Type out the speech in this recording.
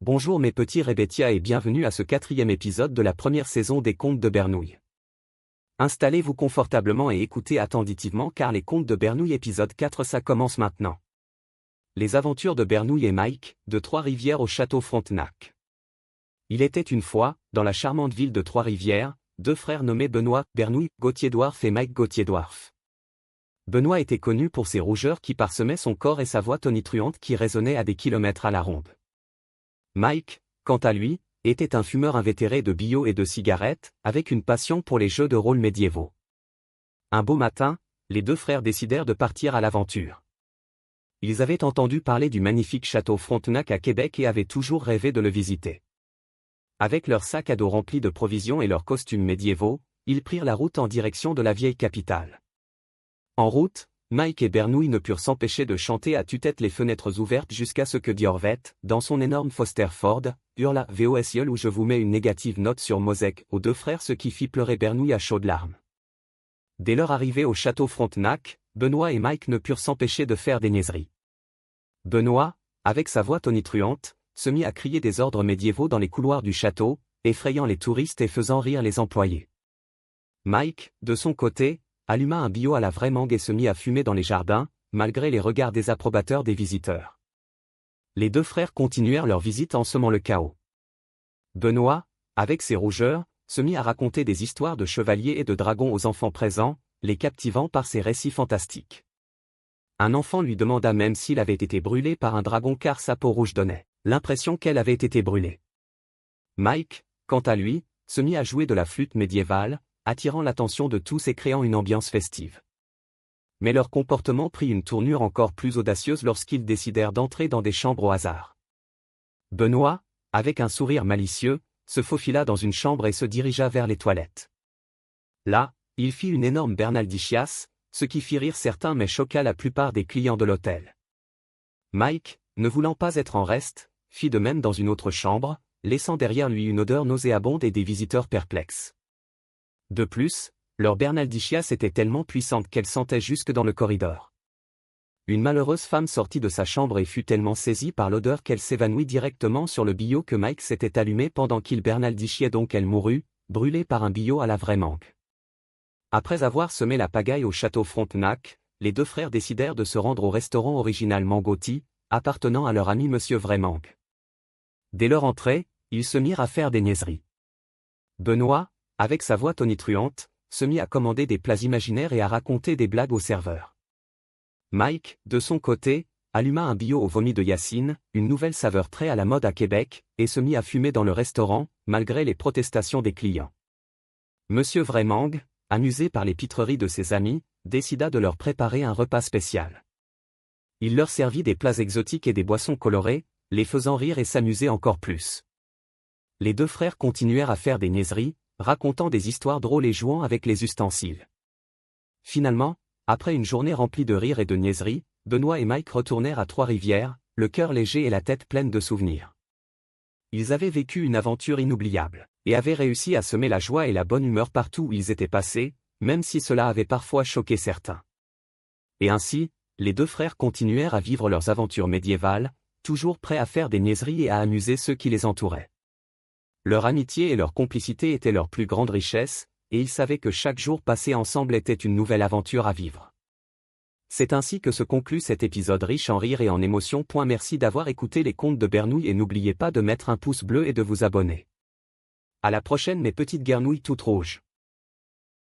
Bonjour mes petits Rebétia et bienvenue à ce 4e épisode de la première saison des Contes de Bernouille. Installez-vous confortablement et écoutez attentivement car les Contes de Bernouille épisode 4 ça commence maintenant. Les aventures de Bernouille et Mike, de Trois-Rivières au château Frontenac. Il était une fois, dans la charmante ville de Trois-Rivières, deux frères nommés Benoît, Bernouille, Gauthier-Dwarf et Mike Gauthier-Dwarf. Benoît était connu pour ses rougeurs qui parsemaient son corps et sa voix tonitruante qui résonnait à des kilomètres à la ronde. Mike, quant à lui, était un fumeur invétéré de bio et de cigarettes, avec une passion pour les jeux de rôle médiévaux. Un beau matin, les deux frères décidèrent de partir à l'aventure. Ils avaient entendu parler du magnifique château Frontenac à Québec et avaient toujours rêvé de le visiter. Avec leurs sacs à dos remplis de provisions et leurs costumes médiévaux, ils prirent la route en direction de la vieille capitale. En route, Mike et Bernouille ne purent s'empêcher de chanter à tue-tête les fenêtres ouvertes jusqu'à ce que Diorvette, dans son énorme Foster Ford, hurla VOSIOL où je vous mets une négative note sur Mosec aux deux frères ce qui fit pleurer Bernouille à chaudes larmes. Dès leur arrivée au château Frontenac, Benoît et Mike ne purent s'empêcher de faire des niaiseries. Benoît, avec sa voix tonitruante, se mit à crier des ordres médiévaux dans les couloirs du château, effrayant les touristes et faisant rire les employés. Mike, de son côté, alluma un bio à la vraie mangue et se mit à fumer dans les jardins, malgré les regards désapprobateurs des visiteurs. Les deux frères continuèrent leur visite en semant le chaos. Benoît, avec ses rougeurs, se mit à raconter des histoires de chevaliers et de dragons aux enfants présents, les captivant par ses récits fantastiques. Un enfant lui demanda même s'il avait été brûlé par un dragon car sa peau rouge donnait l'impression qu'elle avait été brûlée. Mike, quant à lui, se mit à jouer de la flûte médiévale, attirant l'attention de tous et créant une ambiance festive. Mais leur comportement prit une tournure encore plus audacieuse lorsqu'ils décidèrent d'entrer dans des chambres au hasard. Benoît, avec un sourire malicieux, se faufila dans une chambre et se dirigea vers les toilettes. Là, il fit une énorme bernaldichiasse, ce qui fit rire certains mais choqua la plupart des clients de l'hôtel. Mike, ne voulant pas être en reste, fit de même dans une autre chambre, laissant derrière lui une odeur nauséabonde et des visiteurs perplexes. De plus, leur bernaldichiasse était tellement puissante qu'elle sentait jusque dans le corridor. Une malheureuse femme sortit de sa chambre et fut tellement saisie par l'odeur qu'elle s'évanouit directement sur le bio que Mike s'était allumé pendant qu'il bernaldichiait donc elle mourut, brûlée par un bio à la vraie mangue. Après avoir semé la pagaille au château Frontenac, les deux frères décidèrent de se rendre au restaurant original Mangotti, appartenant à leur ami Monsieur Vraimangue. Dès leur entrée, ils se mirent à faire des niaiseries. Benoît, avec sa voix tonitruante, se mit à commander des plats imaginaires et à raconter des blagues aux serveurs. Mike, de son côté, alluma un bio au vomi de Yacine, une nouvelle saveur très à la mode à Québec, et se mit à fumer dans le restaurant, malgré les protestations des clients. Monsieur Vraimangue, amusé par les pitreries de ses amis, décida de leur préparer un repas spécial. Il leur servit des plats exotiques et des boissons colorées, les faisant rire et s'amuser encore plus. Les deux frères continuèrent à faire des niaiseries, racontant des histoires drôles et jouant avec les ustensiles. Finalement, après une journée remplie de rires et de niaiseries, Benoît et Mike retournèrent à Trois-Rivières, le cœur léger et la tête pleine de souvenirs. Ils avaient vécu une aventure inoubliable, et avaient réussi à semer la joie et la bonne humeur partout où ils étaient passés, même si cela avait parfois choqué certains. Et ainsi, les deux frères continuèrent à vivre leurs aventures médiévales, toujours prêts à faire des niaiseries et à amuser ceux qui les entouraient. Leur amitié et leur complicité étaient leur plus grande richesse, et ils savaient que chaque jour passé ensemble était une nouvelle aventure à vivre. C'est ainsi que se conclut cet épisode riche en rire et en émotions. Merci d'avoir écouté les contes de Bernouille et n'oubliez pas de mettre un pouce bleu et de vous abonner. À la prochaine mes petites guernouilles toutes rouges.